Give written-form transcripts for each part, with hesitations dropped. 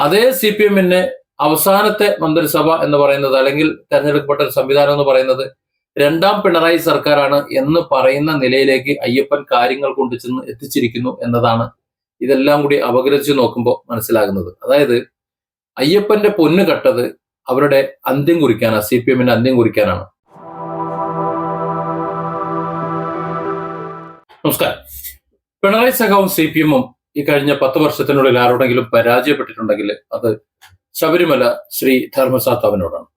അതേ CPM-ന് അവസാനത്തെ മന്ത്രിസഭ എന്ന് പറയുന്നത്, അല്ലെങ്കിൽ തെരഞ്ഞെടുക്കപ്പെട്ട ഒരു സംവിധാനം എന്ന് പറയുന്നത് രണ്ടാം പിണറായി സർക്കാരാണ് എന്ന് പറയുന്ന നിലയിലേക്ക് അയ്യപ്പൻ കാര്യങ്ങൾ കൊണ്ടുചെന്ന് എത്തിച്ചിരിക്കുന്നു എന്നതാണ് ഇതെല്ലാം കൂടി അപഗ്രഥിച്ച് നോക്കുമ്പോൾ മനസ്സിലാകുന്നത്. അതായത് അയ്യപ്പന്റെ പൊന്നു കട്ടത് അവരുടെ അന്ത്യം കുറിക്കാനാണ്, CPM-ന്റെ അന്ത്യം കുറിക്കാനാണ്. നമസ്കാരം. പിണറായി സഖാവും CPM-ഉം ഈ കഴിഞ്ഞ 10 വർഷത്തിനുള്ളിൽ ആരോടെങ്കിലും പരാജയപ്പെട്ടിട്ടുണ്ടെങ്കിൽ അത് ശബരിമല ശ്രീ ധർമ്മശാസ്താവിനോടാണ്.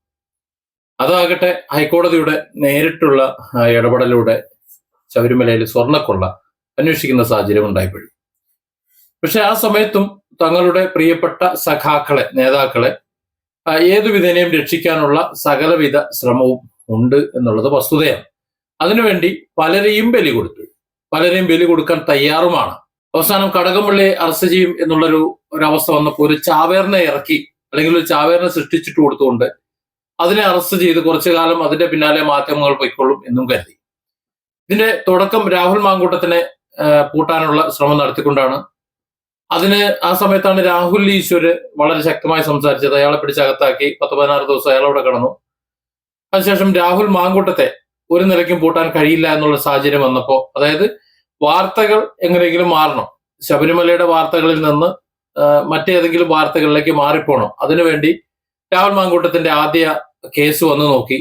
അതാകട്ടെ ഹൈക്കോടതിയുടെ നേരിട്ടുള്ള ഇടപെടലിലൂടെ ശബരിമലയിൽ സ്വർണ്ണക്കൊള്ള അന്വേഷിക്കുന്ന സാഹചര്യം ഉണ്ടായിപ്പോഴും. പക്ഷെ ആ സമയത്തും തങ്ങളുടെ പ്രിയപ്പെട്ട സഖാക്കളെ, നേതാക്കളെ ഏതു വിധേനയും രക്ഷിക്കാനുള്ള സകലവിധ ശ്രമവും ഉണ്ട് എന്നുള്ളത് വസ്തുതയാണ്. അതിനുവേണ്ടി പലരെയും ബലി കൊടുക്കാൻ തയ്യാറുമാണ്. അവസാനം കടകംപള്ളിയെ അറസ്റ്റ് ചെയ്യും എന്നുള്ളൊരു അവസ്ഥ വന്നപ്പോൾ ഒരു ചാവേറിനെ ഇറക്കി, അല്ലെങ്കിൽ ഒരു ചാവേറിനെ സൃഷ്ടിച്ചിട്ട് കൊടുത്തുകൊണ്ട് അതിനെ അറസ്റ്റ് ചെയ്ത് കുറച്ചു കാലം അതിന്റെ പിന്നാലെ മാധ്യമങ്ങൾ പൊയ്ക്കൊള്ളും എന്നും കരുതി. ഇതിന്റെ തുടക്കം രാഹുൽ മാങ്കൂട്ടത്തിനെ പൂട്ടാനുള്ള ശ്രമം നടത്തിക്കൊണ്ടാണ്. അതിന് ആ സമയത്താണ് രാഹുൽ ഈശ്വര് വളരെ ശക്തമായി സംസാരിച്ചത്. അയാളെ പിടിച്ചകത്താക്കി 10-16 ദിവസം അയാളവിടെ കിടന്നു. അതിനുശേഷം രാഹുൽ മാങ്കൂട്ടത്തെ ഒരു നിലയ്ക്കും പൂട്ടാൻ കഴിയില്ല എന്നുള്ള സാഹചര്യം വന്നപ്പോൾ, അതായത് വാർത്തകൾ എങ്ങനെയെങ്കിലും മാറണം, ശബരിമലയുടെ വാർത്തകളിൽ നിന്ന് മറ്റേതെങ്കിലും വാർത്തകളിലേക്ക് മാറിപ്പോണം, അതിനുവേണ്ടി രാഹുൽ മാങ്കൂട്ടത്തിന്റെ ആദ്യ കേസ് വന്നു നോക്കി.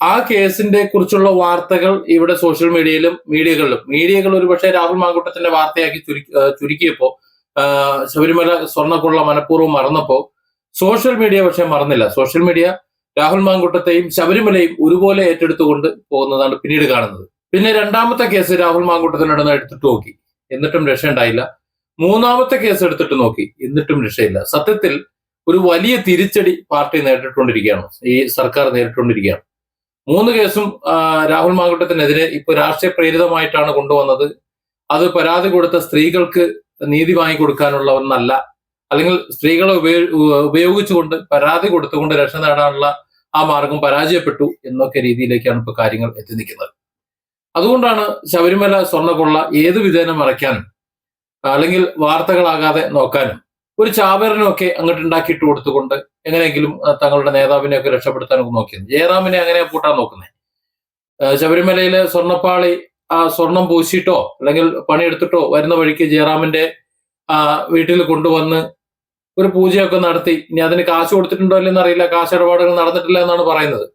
ആ കേസിന്റെ കുറിച്ചുള്ള വാർത്തകൾ ഇവിടെ സോഷ്യൽ മീഡിയയിലും മീഡിയകൾ ഒരുപക്ഷെ രാഹുൽ മാങ്കൂട്ടത്തിന്റെ വാർത്തയാക്കി ചുരുക്കിയപ്പോ ശബരിമല സ്വർണ്ണക്കൊള്ള മനഃപൂർവ്വം മറന്നപ്പോ സോഷ്യൽ മീഡിയ പക്ഷെ മറന്നില്ല. സോഷ്യൽ മീഡിയ രാഹുൽ മാങ്കൂട്ടത്തെയും ശബരിമലയും ഒരുപോലെ ഏറ്റെടുത്തുകൊണ്ട് പോകുന്നതാണ് പിന്നീട് കാണുന്നത്. പിന്നെ രണ്ടാമത്തെ കേസ് രാഹുൽ മാങ്കൂട്ടത്തിനോടൊന്ന് എടുത്തിട്ട് നോക്കി, എന്നിട്ടും രക്ഷയുണ്ടായില്ല. മൂന്നാമത്തെ കേസ് എടുത്തിട്ട് നോക്കി, എന്നിട്ടും രക്ഷയില്ല. സത്യത്തിൽ ഒരു വലിയ തിരിച്ചടി പാർട്ടി നേരിട്ടുകൊണ്ടിരിക്കുകയാണ്, ഈ സർക്കാർ നേരിട്ടുകൊണ്ടിരിക്കുകയാണ്. 3 കേസും രാഹുൽ മാങ്കൂട്ടത്തിനെതിരെ ഇപ്പൊ രാഷ്ട്രീയ പ്രേരിതമായിട്ടാണ് കൊണ്ടുവന്നത്. അത് പരാതി കൊടുത്ത സ്ത്രീകൾക്ക് നീതി വാങ്ങിക്കൊടുക്കാനുള്ള ഒന്നല്ല, അല്ലെങ്കിൽ സ്ത്രീകളെ ഉപയോഗിച്ചുകൊണ്ട് പരാതി കൊടുത്തുകൊണ്ട് രക്ഷ നേടാനുള്ള ആ മാർഗം പരാജയപ്പെട്ടു എന്നൊക്കെ രീതിയിലേക്കാണ് ഇപ്പൊ കാര്യങ്ങൾ എത്തി നിൽക്കുന്നത്. അതുകൊണ്ടാണ് ശബരിമല സ്വർണ്ണക്കൊള്ള ഏത് വിധേന മറയ്ക്കാനും അല്ലെങ്കിൽ വാർത്തകളാകാതെ നോക്കാനും ഒരു ചാവേറിനൊക്കെ അങ്ങോട്ട് ഉണ്ടാക്കിയിട്ട് കൊടുത്തുകൊണ്ട് എങ്ങനെയെങ്കിലും തങ്ങളുടെ നേതാവിനെയൊക്കെ രക്ഷപ്പെടുത്താനൊക്കെ നോക്കിയത്. ജയറാമിനെ അങ്ങനെ പൂട്ടാൻ നോക്കുന്നത്. ശബരിമലയിലെ സ്വർണ്ണപ്പാളി ആ സ്വർണം പൂശിയിട്ടോ അല്ലെങ്കിൽ പണിയെടുത്തിട്ടോ വരുന്ന വഴിക്ക് ജയറാമിന്റെ വീട്ടിൽ കൊണ്ടുവന്ന് ഒരു പൂജയൊക്കെ നടത്തി. ഇനി അതിന് കാശ് കൊടുത്തിട്ടുണ്ടോ ഇല്ലെന്ന് അറിയില്ല, കാശ് ഇടപാടുകൾ നടന്നിട്ടില്ല എന്നാണ് പറയുന്നത്.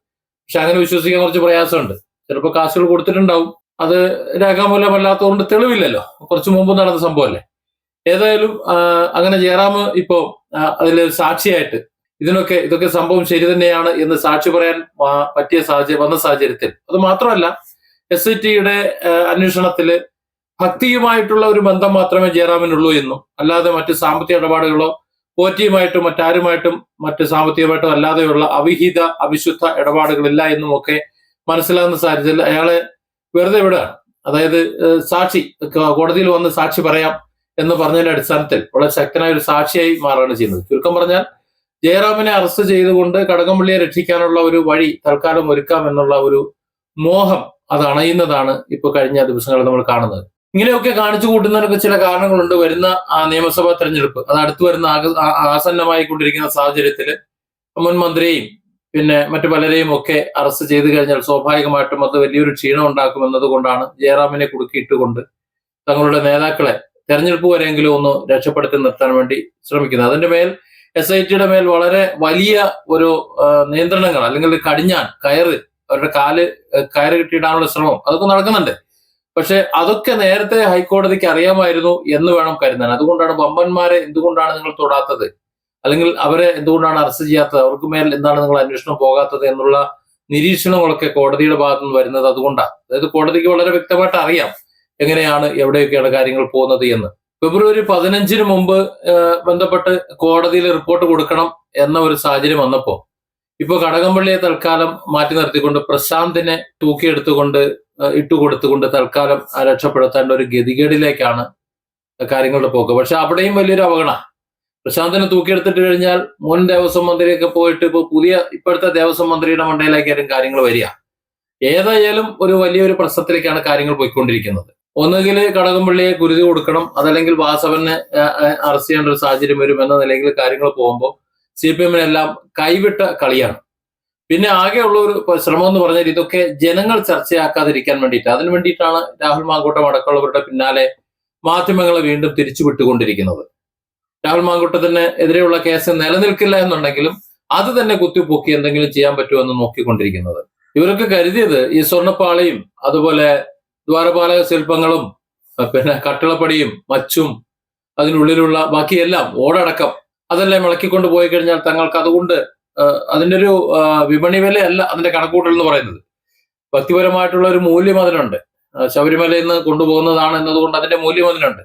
പക്ഷെ അങ്ങനെ വിശ്വസിക്കാൻ കുറച്ച് പ്രയാസമുണ്ട്. ചിലപ്പോൾ കാശുകൾ കൊടുത്തിട്ടുണ്ടാവും, അത് രേഖാമൂലമല്ലാത്തതുകൊണ്ട് തെളിവില്ലല്ലോ, കുറച്ചു മുമ്പ് നടന്ന സംഭവമല്ലേ. ഏതായാലും അങ്ങനെ ജയറാം ഇപ്പോ അതിൽ സാക്ഷിയായിട്ട് ഇതൊക്കെ സംഭവം ശരി തന്നെയാണ് എന്ന് സാക്ഷി പറയാൻ പറ്റിയ വന്ന സാഹചര്യത്തിൽ, അത് മാത്രമല്ല SITയുടെ അന്വേഷണത്തില് ഭക്തിയുമായിട്ടുള്ള ഒരു ബന്ധം മാത്രമേ ജയറാമിനുള്ളൂ എന്നും, അല്ലാതെ മറ്റ് സാമ്പത്തിക ഇടപാടുകളോ പോറ്റിയുമായിട്ടും മറ്റാരുമായിട്ടും മറ്റ് സാമ്പത്തികമായിട്ടും അല്ലാതെയുള്ള അവിഹിത അവിശുദ്ധ ഇടപാടുകളില്ല എന്നും ഒക്കെ മനസ്സിലാകുന്ന സാഹചര്യത്തിൽ അയാളെ വെറുതെ വിടുകയാണ്. അതായത് സാക്ഷി കോടതിയിൽ വന്ന് സാക്ഷി പറയാം എന്ന് പറഞ്ഞതിന്റെ അടിസ്ഥാനത്തിൽ വളരെ ശക്തനായ ഒരു സാക്ഷിയായി മാറുകയാണ് ചെയ്യുന്നത്. ചുരുക്കം പറഞ്ഞാൽ ജയറാമിനെ അറസ്റ്റ് ചെയ്തുകൊണ്ട് കടകംപള്ളിയെ രക്ഷിക്കാനുള്ള ഒരു വഴി തൽക്കാലം ഒരുക്കാം എന്നുള്ള ഒരു മോഹം അത് അണയുന്നതാണ് ഇപ്പൊ കഴിഞ്ഞ ദിവസങ്ങളിൽ നമ്മൾ കാണുന്നത്. ഇങ്ങനെയൊക്കെ കാണിച്ചു കൂട്ടുന്നതിനൊക്കെ ചില കാരണങ്ങളുണ്ട്. വരുന്ന നിയമസഭാ തെരഞ്ഞെടുപ്പ് അത് അടുത്തു വരുന്ന ആസന്നമായി കൊണ്ടിരിക്കുന്ന സാഹചര്യത്തിൽ മുൻ മന്ത്രിയെയും പിന്നെ മറ്റു പലരെയും ഒക്കെ അറസ്റ്റ് ചെയ്തു കഴിഞ്ഞാൽ സ്വാഭാവികമായിട്ടും അത് വലിയൊരു ക്ഷീണം ഉണ്ടാക്കുമെന്നത് കൊണ്ടാണ് ജയറാമിനെ കുടുക്കിയിട്ടുകൊണ്ട് തങ്ങളുടെ നേതാക്കളെ തെരഞ്ഞെടുപ്പ് വരെയെങ്കിലും ഒന്ന് രക്ഷപ്പെടുത്തി നിർത്താൻ വേണ്ടി ശ്രമിക്കുന്നത്. അതിന്റെ മേൽ SITയുടെ മേൽ വളരെ വലിയ ഒരു നിയന്ത്രണങ്ങൾ, അല്ലെങ്കിൽ അവരുടെ കയറ് കെട്ടിയിടാനുള്ള ശ്രമം അതൊക്കെ നടക്കുന്നുണ്ട്. പക്ഷെ അതൊക്കെ നേരത്തെ ഹൈക്കോടതിക്ക് അറിയാമായിരുന്നു എന്ന് വേണം കരുതാൻ. അതുകൊണ്ടാണ് വമ്പന്മാരെ എന്തുകൊണ്ടാണ് നിങ്ങൾ തൊടാത്തത്, അല്ലെങ്കിൽ അവരെ എന്തുകൊണ്ടാണ് അറസ്റ്റ് ചെയ്യാത്തത്, അവർക്ക് മേൽ എന്താണ് നിങ്ങൾ അന്വേഷണം പോകാത്തത് എന്നുള്ള നിരീക്ഷണങ്ങളൊക്കെ കോടതിയുടെ ഭാഗത്തു നിന്ന് വരുന്നത് അതുകൊണ്ടാണ്. അതായത് കോടതിക്ക് വളരെ വ്യക്തമായിട്ട് അറിയാം എങ്ങനെയാണ് എവിടെയൊക്കെയാണ് കാര്യങ്ങൾ പോകുന്നത് എന്ന്. ഫെബ്രുവരി 15 മുമ്പ് ബന്ധപ്പെട്ട് കോടതിയിൽ റിപ്പോർട്ട് കൊടുക്കണം എന്ന ഒരു സാഹചര്യം വന്നപ്പോ ഇപ്പൊ കടകംപള്ളിയെ തൽക്കാലം മാറ്റി നിർത്തിക്കൊണ്ട് പ്രശാന്തിനെ തൂക്കിയെടുത്തുകൊണ്ട് ഇട്ടുകൊടുത്തുകൊണ്ട് തൽക്കാലം രക്ഷപ്പെടുത്തേണ്ട ഒരു ഗതികേടിലേക്കാണ് കാര്യങ്ങളുടെ പോക്ക്. പക്ഷെ അവിടെയും വലിയൊരു അപകടമാണ്. പ്രശാന്തിനെ തൂക്കിയെടുത്തിട്ട് കഴിഞ്ഞാൽ മുൻ ദേവസ്വം മന്ത്രിയൊക്കെ പോയിട്ട് ഇപ്പോഴത്തെ ദേവസ്വം മന്ത്രിയുടെ മണ്ടയിലേക്കായിരിക്കും കാര്യങ്ങൾ വരിക. ഏതായാലും ഒരു വലിയൊരു പ്രശ്നത്തിലേക്കാണ് കാര്യങ്ങൾ പോയിക്കൊണ്ടിരിക്കുന്നത്. ഒന്നുകിൽ കടകംപള്ളിയെ കുരുതി കൊടുക്കണം, അതല്ലെങ്കിൽ വാസവനെ അറസ്റ്റ് ചെയ്യേണ്ട ഒരു സാഹചര്യം വരും എന്ന നിലയിൽ കാര്യങ്ങൾ പോകുമ്പോൾ CPM-എല്ലാം കൈവിട്ട കളിയാണ്. പിന്നെ ആകെയുള്ള ഒരു ശ്രമം എന്ന് പറഞ്ഞാൽ ഇതൊക്കെ ജനങ്ങൾ ചർച്ചയാക്കാതിരിക്കാൻ വേണ്ടിയിട്ട്, അതിനു വേണ്ടിയിട്ടാണ് രാഹുൽ മാങ്കൂട്ടം അടക്കമുള്ളവരുടെ പിന്നാലെ മാധ്യമങ്ങളെ വീണ്ടും തിരിച്ചു വിട്ടുകൊണ്ടിരിക്കുന്നത്. രാഹുൽ മാങ്കൂട്ടത്തിന് എതിരെയുള്ള കേസ് നിലനിൽക്കില്ല എന്നുണ്ടെങ്കിലും അത് തന്നെ കുത്തിപ്പൊക്കി എന്തെങ്കിലും ചെയ്യാൻ പറ്റുമോ എന്ന് നോക്കിക്കൊണ്ടിരിക്കുന്നത്. ഇവരൊക്കെ കരുതിയത് ഈ സ്വർണ്ണപ്പാളിയും അതുപോലെ ദ്വാരപാലക ശില്പങ്ങളും പിന്നെ കട്ടിളപ്പടിയും മച്ചും അതിനുള്ളിലുള്ള ബാക്കിയെല്ലാം ഓടടക്കം അതെല്ലാം ഇളക്കിക്കൊണ്ട് പോയി കഴിഞ്ഞാൽ തങ്ങൾക്ക് അതുകൊണ്ട് അതിന്റെ ഒരു വിപണി വിലയല്ല അതിന്റെ കണക്കൂട്ടൽ എന്ന് പറയുന്നത്. വ്യക്തിപരമായിട്ടുള്ള ഒരു മൂല്യം അതിനുണ്ട്. ശബരിമലയിൽ നിന്ന് കൊണ്ടുപോകുന്നതാണ് എന്നതുകൊണ്ട് അതിന്റെ മൂല്യം അതിനുണ്ട്.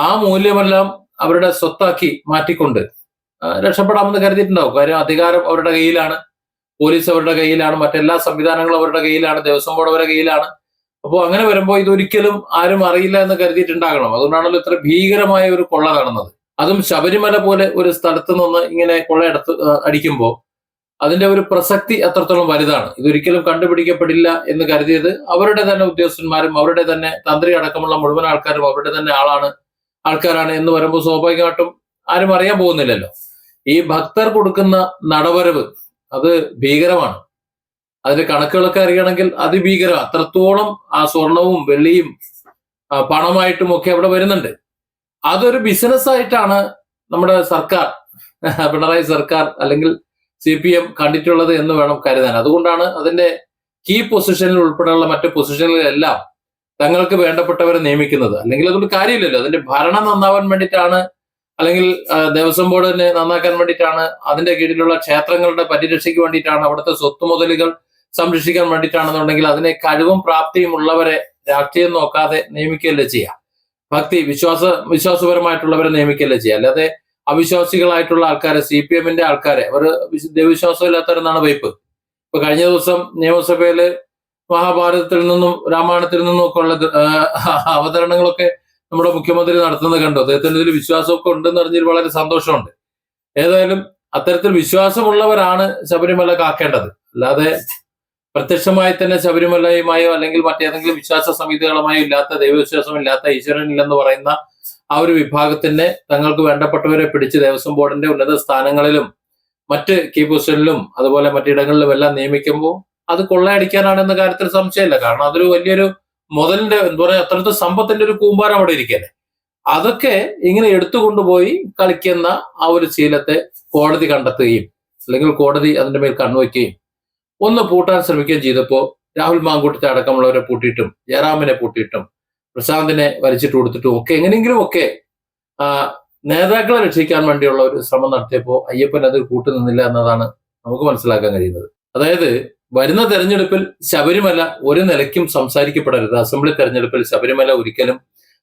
ആ മൂല്യമെല്ലാം അവരുടെ സ്വത്താക്കി മാറ്റിക്കൊണ്ട് രക്ഷപ്പെടാമെന്ന് കരുതിയിട്ടുണ്ടാവും. കാര്യം അധികാരം അവരുടെ കയ്യിലാണ്, പോലീസ് അവരുടെ കയ്യിലാണ്, മറ്റെല്ലാ സംവിധാനങ്ങളും അവരുടെ കയ്യിലാണ്, ദേവസ്വം ബോർഡ് അവരുടെ കയ്യിലാണ്. അപ്പോൾ അങ്ങനെ വരുമ്പോൾ ഇതൊരിക്കലും ആരും അറിയില്ല എന്ന് കരുതിയിട്ടുണ്ടാകണം. അതുകൊണ്ടാണല്ലോ ഇത്ര ഭീകരമായ ഒരു കൊള്ള നടന്നത്. അതും ശബരിമല പോലെ ഒരു സ്ഥലത്ത് നിന്ന് ഇങ്ങനെ കൊള്ളയെടുത്ത് അടിക്കുമ്പോൾ അതിന്റെ ഒരു പ്രസക്തി അത്രത്തോളം വലുതാണ്. ഇതൊരിക്കലും കണ്ടുപിടിക്കപ്പെടില്ല എന്ന് കരുതിയത് അവരുടെ തന്നെ ഉദ്യോഗസ്ഥന്മാരും അവരുടെ തന്നെ തന്ത്രി അടക്കമുള്ള മുഴുവൻ ആൾക്കാരും അവരുടെ തന്നെ ആൾക്കാരാണ് എന്ന് വരുമ്പോൾ സ്വാഭാവികമായിട്ടും ആരും അറിയാൻ പോകുന്നില്ലല്ലോ. ഈ ഭക്തർ കൊടുക്കുന്ന നടവരവ് അത് ഭീകരമാണ്. അതിന്റെ കണക്കുകളൊക്കെ അറിയണമെങ്കിൽ അതിഭീകരം. അത്രത്തോളം ആ സ്വർണവും വെള്ളിയും പണമായിട്ടും ഒക്കെ അവിടെ വരുന്നുണ്ട്. അതൊരു ബിസിനസ് ആയിട്ടാണ് നമ്മുടെ സർക്കാർ, പിണറായി സർക്കാർ അല്ലെങ്കിൽ CPM കണ്ടിട്ടുള്ളത് എന്ന് വേണം കരുതാൻ. അതുകൊണ്ടാണ് അതിന്റെ കീ പൊസിഷനിൽ ഉൾപ്പെടെയുള്ള മറ്റു പൊസിഷനുകളിലെല്ലാം തങ്ങൾക്ക് വേണ്ടപ്പെട്ടവരെ നിയമിക്കുന്നത്. അല്ലെങ്കിൽ അതുകൊണ്ട് കാര്യമില്ലല്ലോ. അതിന്റെ ഭരണം നന്നാവാൻ വേണ്ടിയിട്ടാണ്, അല്ലെങ്കിൽ ദേവസ്വം ബോർഡിനെ നന്നാക്കാൻ വേണ്ടിയിട്ടാണ്, അതിന്റെ കീഴിലുള്ള ക്ഷേത്രങ്ങളുടെ പരിരക്ഷയ്ക്ക് വേണ്ടിയിട്ടാണ്, അവിടുത്തെ സ്വത്ത് മുതലുകൾ സംരക്ഷിക്കാൻ വേണ്ടിയിട്ടാണെന്നുണ്ടെങ്കിൽ അതിനെ കഴിവും പ്രാപ്തിയും ഉള്ളവരെ രാഷ്ട്രീയം നോക്കാതെ നിയമിക്കുകയല്ലേ ചെയ്യുക. വിശ്വാസപരമായിട്ടുള്ളവരെ നിയമിക്കുകയല്ലേ ചെയ്യുക. അല്ലാതെ അവിശ്വാസികളായിട്ടുള്ള ആൾക്കാരെ, CPM-ന്റെ ആൾക്കാരെ, അവർ ദൈവവിശ്വാസം ഇല്ലാത്തവരെന്നാണ് വയ്പ്. ഇപ്പൊ കഴിഞ്ഞ ദിവസം നിയമസഭയില് മഹാഭാരതത്തിൽ നിന്നും രാമായണത്തിൽ നിന്നും ഒക്കെ ഉള്ള അവതരണങ്ങളൊക്കെ നമ്മുടെ മുഖ്യമന്ത്രി നടത്തുന്നത് കണ്ടു. അദ്ദേഹത്തിന് ഇതിൽ വിശ്വാസമൊക്കെ ഉണ്ടെന്ന് അറിഞ്ഞതിൽ വളരെ സന്തോഷമുണ്ട്. ഏതായാലും അത്തരത്തിൽ വിശ്വാസമുള്ളവരാണ് ശബരിമല കാക്കേണ്ടത്. അല്ലാതെ പ്രത്യക്ഷമായി തന്നെ ശബരിമലയുമായോ അല്ലെങ്കിൽ മറ്റേതെങ്കിലും വിശ്വാസ സംഹിതകളുമായോ ഇല്ലാത്ത, ദൈവവിശ്വാസം ഇല്ലാത്ത, ഈശ്വരനില്ലെന്ന് പറയുന്ന ആ ഒരു വിഭാഗത്തിന്റെ തങ്ങൾക്ക് വേണ്ടപ്പെട്ടവരെ പിടിച്ച് ദേവസ്വം ബോർഡിന്റെ ഉന്നത സ്ഥാനങ്ങളിലും മറ്റ് കീ പൊസിഷനിലും അതുപോലെ മറ്റിടങ്ങളിലും എല്ലാം നിയമിക്കുമ്പോൾ അത് കൊള്ളയടിക്കാനാണെന്ന കാര്യത്തിൽ സംശയമില്ല. കാരണം അതൊരു വലിയൊരു മുതലിന്റെ എന്താ പറയുക, അത്രത്തെ സമ്പത്തിന്റെ ഒരു കൂമ്പാരം അവിടെ ഇരിക്കല്ലേ. അതൊക്കെ ഇങ്ങനെ എടുത്തുകൊണ്ടുപോയി കളിക്കുന്ന ആ ഒരു ശീലത്തെ കോടതി കണ്ടെത്തുകയും അല്ലെങ്കിൽ കോടതി അതിന്റെ മേൽ കണ്ണുവയ്ക്കുകയും ഒന്ന് പൂട്ടാൻ ശ്രമിക്കുകയും ചെയ്തപ്പോൾ രാഹുൽ മാങ്കൂട്ടത്തെ അടക്കമുള്ളവരെ പൂട്ടിയിട്ടും ജയറാമിനെ പൂട്ടിയിട്ടും പ്രശാന്തിനെ വലിച്ചിട്ട് കൊടുത്തിട്ടും ഒക്കെ എങ്ങനെയെങ്കിലും ഒക്കെ നേതാക്കളെ രക്ഷിക്കാൻ വേണ്ടിയുള്ള ഒരു ശ്രമം നടത്തിയപ്പോൾ അയ്യപ്പൻ അത് കൂട്ടുനിന്നില്ല എന്നതാണ് നമുക്ക് മനസ്സിലാക്കാൻ കഴിയുന്നത്. അതായത് വരുന്ന തെരഞ്ഞെടുപ്പിൽ ശബരിമല ഒരു നിലയ്ക്കും സംസാരിക്കപ്പെടരുത്, അസംബ്ലി തെരഞ്ഞെടുപ്പിൽ ശബരിമല ഒരിക്കലും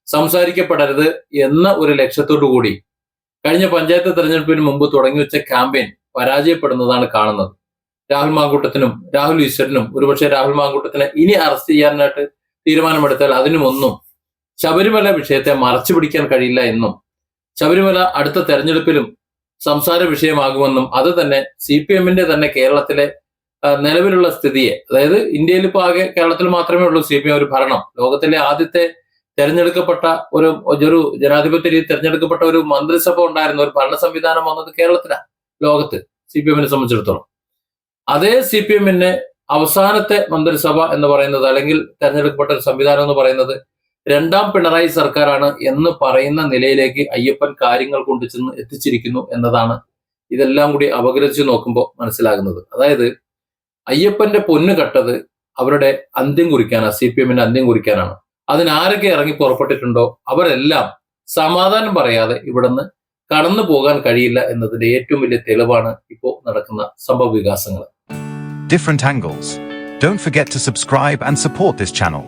സംസാരിക്കപ്പെടരുത് എന്ന ഒരു ലക്ഷ്യത്തോടു കൂടി കഴിഞ്ഞ പഞ്ചായത്ത് തെരഞ്ഞെടുപ്പിന് മുമ്പ് തുടങ്ങി വെച്ച ക്യാമ്പയിൻ പരാജയപ്പെടുന്നതാണ് കാണുന്നത്. രാഹുൽ മാങ്കൂട്ടത്തിനും രാഹുൽ ഈശ്വരനും, ഒരുപക്ഷെ രാഹുൽ മാങ്കൂട്ടത്തിനെ ഇനി അറസ്റ്റ് ചെയ്യാനായിട്ട് തീരുമാനമെടുത്താൽ അതിനുമൊന്നും ശബരിമല വിഷയത്തെ മറച്ചു പിടിക്കാൻ കഴിയില്ല എന്നും ശബരിമല അടുത്ത തെരഞ്ഞെടുപ്പിലും സംസാര വിഷയമാകുമെന്നും അത് തന്നെ CPM-ന്റെ തന്നെ കേരളത്തിലെ നിലവിലുള്ള സ്ഥിതിയെ, അതായത് ഇന്ത്യയിൽ ഇപ്പോൾ ആകെ കേരളത്തിൽ മാത്രമേ ഉള്ളൂ CPM ഒരു ഭരണം. ലോകത്തിലെ ആദ്യത്തെ തെരഞ്ഞെടുക്കപ്പെട്ട ഒരു ജനാധിപത്യ രീതി തെരഞ്ഞെടുക്കപ്പെട്ട ഒരു മന്ത്രിസഭ ഉണ്ടായിരുന്ന ഒരു ഭരണ സംവിധാനം വന്നത് കേരളത്തിലാണ് ലോകത്ത് CPM-നെ സംബന്ധിച്ചിടത്തോളം. അതേ CPM-നെ അവസാനത്തെ മന്ത്രിസഭ എന്ന് പറയുന്നത് അല്ലെങ്കിൽ തെരഞ്ഞെടുക്കപ്പെട്ട ഒരു സംവിധാനം എന്ന് പറയുന്നത് രണ്ടാം പിണറായി സർക്കാരാണ് എന്ന് പറയുന്ന നിലയിലേക്ക് അയ്യപ്പൻ കാര്യങ്ങൾ കൊണ്ടു ചെന്ന് എത്തിച്ചിരിക്കുന്നു എന്നതാണ് ഇതെല്ലാം കൂടി അപഗ്രഥിച്ച് നോക്കുമ്പോൾ മനസ്സിലാകുന്നത്. അതായത് അയ്യപ്പന്റെ പൊന്നു കട്ടത് അവരുടെ അന്ത്യം കുറിക്കാനാണ്, CPM-ന്റെ അന്ത്യം കുറിക്കാനാണ്. അതിനാരൊക്കെ ഇറങ്ങി പുറപ്പെട്ടിട്ടുണ്ടോ അവരെല്ലാം സമാധാനം പറയാതെ ഇവിടുന്ന് കടന്നു പോകാൻ കഴിയില്ല എന്നതിന്റെ ഏറ്റവും വലിയ തെളിവാണ് ഇപ്പോൾ നടക്കുന്ന സംഭവ വികാസങ്ങൾ. Different angles. Don't forget to subscribe and support this channel.